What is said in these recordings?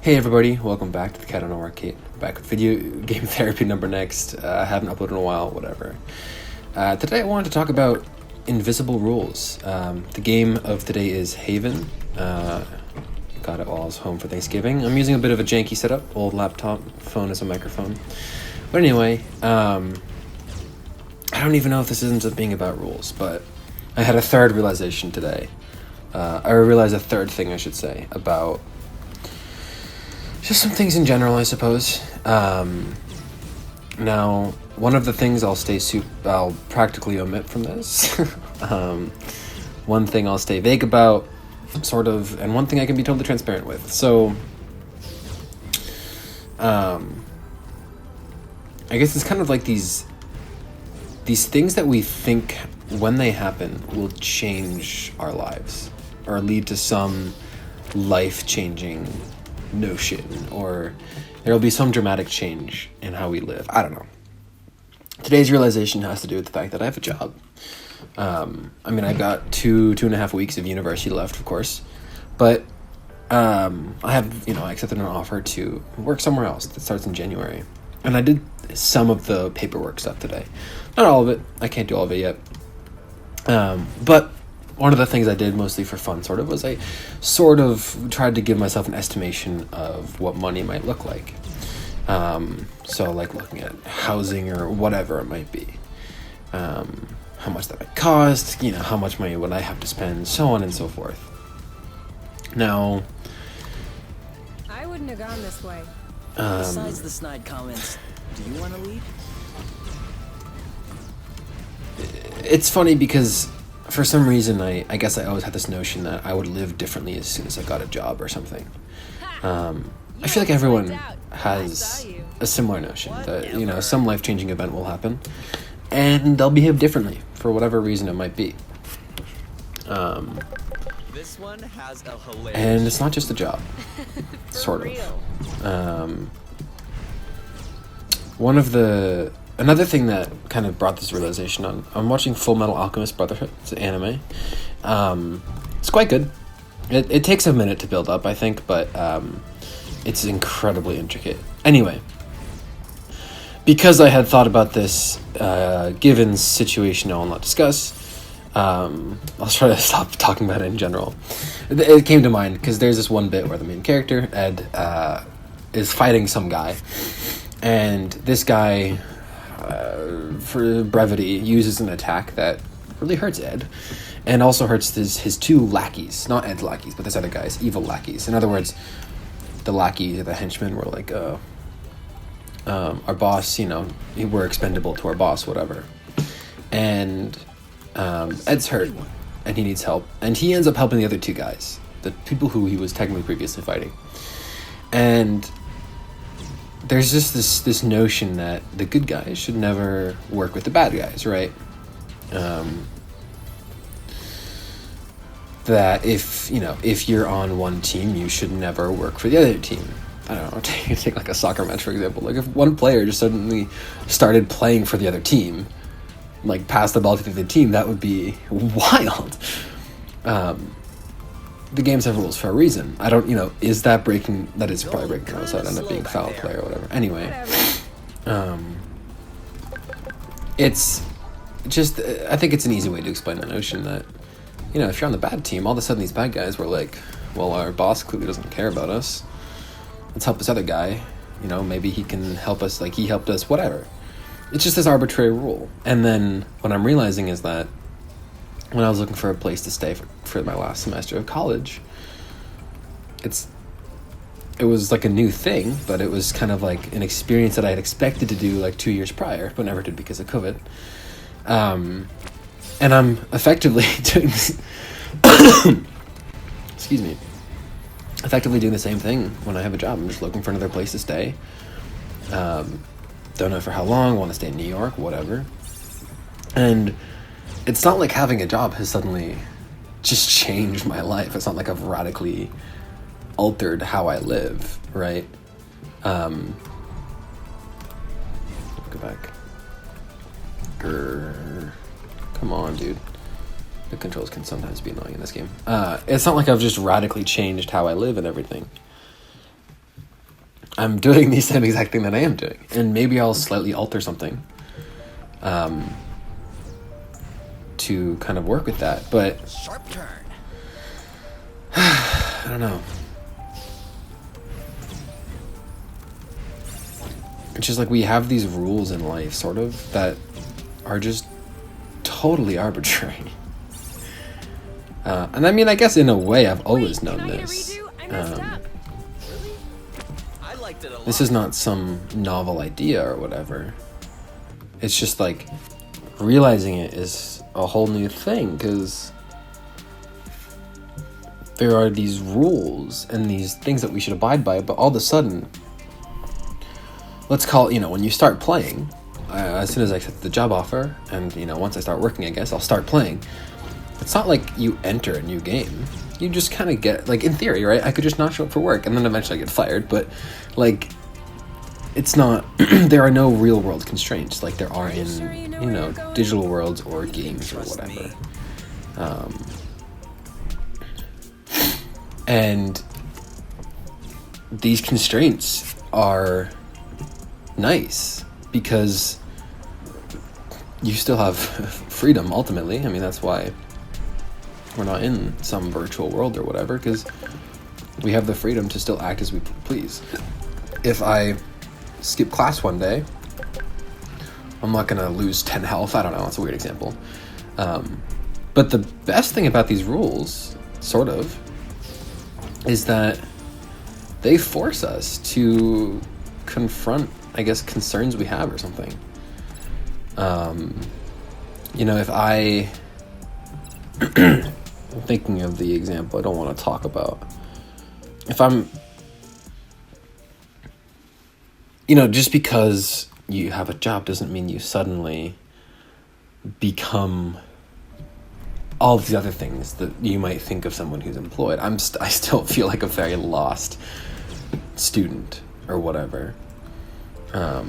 Hey everybody, welcome back to the Cowdino Arcade. Back with video game therapy number next. I haven't uploaded in a while, whatever. Today I wanted to talk about invisible rules. The game of today is Haven. Got it while I was home for Thanksgiving. I'm using a bit of a janky setup, old laptop, phone as a microphone. But anyway, I don't even know if this ends up being about rules, but I had a third realization today. I realized a third thing I should say about just some things in general, I suppose. Now, one of the things I'll practically omit from this. One thing I'll stay vague about, sort of, and one thing I can be totally transparent with. So, I guess it's kind of like these things that we think, when they happen, will change our lives, or lead to some life-changing notion, or there will be some dramatic change in how we live. I don't know. Today's realization has to do with the fact that I have a job. I've got two and a half weeks of university left, of course, but I have, I accepted an offer to work somewhere else that starts in January, and I did some of the paperwork stuff today. Not all of it. I can't do all of it yet. But one of the things I did, mostly for fun, was I sort of tried to give myself an estimation of what money might look like. So like looking at housing or whatever it might be. How much that might cost, how much money would I have to spend, so on and so forth. Now, I wouldn't have gone this way. Besides the snide comments, do you want to lead? It's funny because for some reason, I guess I always had this notion that I would live differently as soon as I got a job or something. I feel like everyone has a similar notion that, some life-changing event will happen, and they'll behave differently for whatever reason it might be. This one has a hilarious. And it's not just a job, sort of. Another thing that kind of brought this realization on, I'm watching Full Metal Alchemist Brotherhood. It's an anime. It's quite good. It takes a minute to build up, I think, but it's incredibly intricate. Anyway, because I had thought about this given situation I will not discuss, I'll try to stop talking about it in general. It came to mind because there's this one bit where the main character, Ed, is fighting some guy, and this guy, for brevity, uses an attack that really hurts Ed, and also hurts his two lackeys. Not Ed's lackeys, but this other guy's evil lackeys. In other words, the lackey, the henchmen, were like, our boss, we're expendable to our boss, whatever. And Ed's hurt, and he needs help, and he ends up helping the other two guys, the people who he was technically previously fighting. And there's just this notion that the good guys should never work with the bad guys, right? That if you're on one team, you should never work for the other team. I don't know, take like a soccer match, for example. Like if one player just suddenly started playing for the other team, like pass the ball to the other team, that would be wild. The games have rules for a reason. I don't, is that breaking? That is probably breaking rules. So I'd end up being foul play or whatever. Anyway, it's just, I think it's an easy way to explain the notion that, if you're on the bad team, all of a sudden these bad guys were like, well, our boss clearly doesn't care about us. Let's help this other guy. Maybe he can help us, like he helped us, whatever. It's just this arbitrary rule. And then what I'm realizing is that when I was looking for a place to stay for my last semester of college, it was like a new thing, but it was kind of like an experience that I had expected to do like 2 years prior, but never did because of COVID. And I'm effectively doing this excuse me, effectively doing the same thing when I have a job. I'm just looking for another place to stay. Don't know for how long, want to stay in New York, whatever. And it's not like having a job has suddenly just changed my life. It's not like I've radically altered how I live, right? Go back. Come on, dude. The controls can sometimes be annoying in this game. It's not like I've just radically changed how I live and everything. I'm doing the same exact thing that I am doing. And maybe I'll slightly alter something to kind of work with that. But Sharp turn. I don't know. It's just like we have these rules in life, sort of, that are just totally arbitrary. And I mean, I guess in a way I've always known this. This is not some novel idea or whatever. It's just like realizing it is a whole new thing, because there are these rules and these things that we should abide by, but all of a sudden, let's call it, when you start playing, as soon as I accept the job offer, and, once I start working, I guess, I'll start playing. It's not like you enter a new game. You just kind of get, like, in theory, right? I could just not show up for work, and then eventually I get fired, but, like, it's not, there are no real world constraints like there are in, digital worlds or games or whatever. And these constraints are nice because you still have freedom ultimately. I mean, that's why we're not in some virtual world or whatever, because we have the freedom to still act as we please. If I skip class one day, I'm not gonna lose 10 health. I don't know, it's a weird example. But the best thing about these rules, sort of, is that they force us to confront, I guess, concerns we have or something. If I'm thinking of the example I don't want to talk about. If I'm, just because you have a job doesn't mean you suddenly become all of the other things that you might think of someone who's employed. I still feel like a very lost student or whatever. How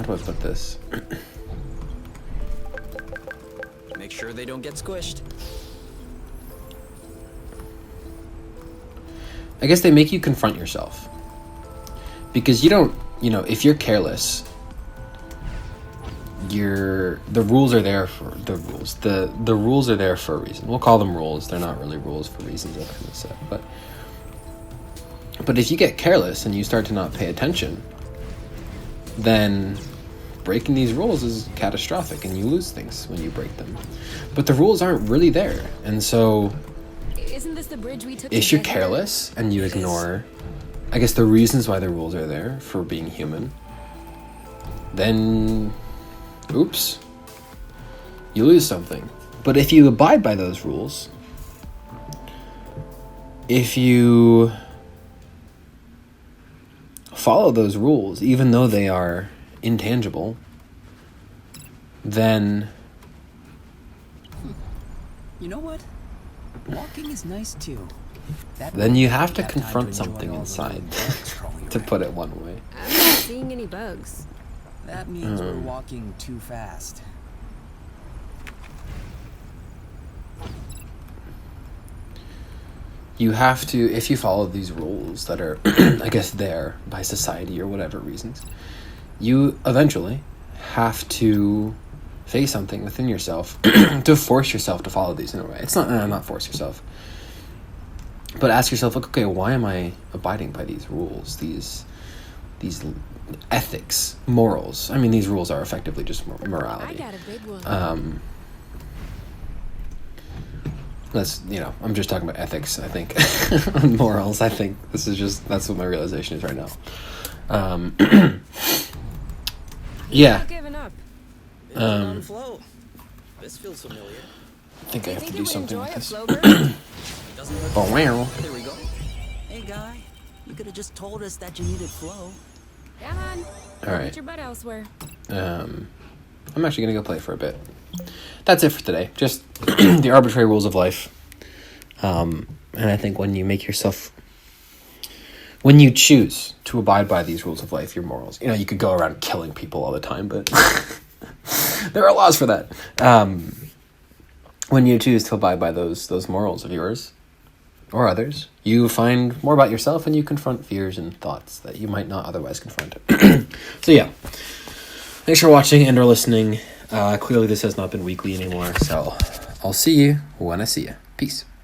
do I put this? Make sure they don't get squished. I guess they make you confront yourself. Because you don't, if you're careless, the rules are there for the rules. The rules are there for a reason. We'll call them rules. They're not really rules for reasons that I'm gonna say. But if you get careless and you start to not pay attention, then breaking these rules is catastrophic and you lose things when you break them. But the rules aren't really there. And so Isn't this the bridge we took if you're together? careless and you ignore, I guess, the reasons why the rules are there for being human, then, oops, you lose something. But if you abide by those rules, if you follow those rules, even though they are intangible, then... You know what? Walking is nice too. Then you have to confront something inside, to put it one way. I'm not seeing any bugs. That means we're walking too fast. You have to, if you follow these rules that are, I guess, there by society or whatever reasons, you eventually have to face something within yourself to force yourself to follow these in a way. It's not force yourself, but ask yourself, like, okay, why am I abiding by these rules, these ethics, morals? I mean, these rules are effectively just morality. I got a big one. I'm just talking about ethics, I think. Morals, I think that's what my realization is right now. Yeah. Not giving up. On flow. This feels familiar. I think I have to do something with this. Doesn't look Oh, wow. There we go. Hey guy, you could have just told us that you needed flow. Come on. All right. Get your butt elsewhere. I'm actually going to go play for a bit. That's it for today. Just the arbitrary rules of life. And I think when you make yourself when you choose to abide by these rules of life, your morals, you could go around killing people all the time, but there are laws for that. When you choose to abide by those morals of yours or others, you find more about yourself and you confront fears and thoughts that you might not otherwise confront. So yeah, thanks for watching and or listening. Clearly this has not been weekly anymore, so I'll see you when I see you. Peace.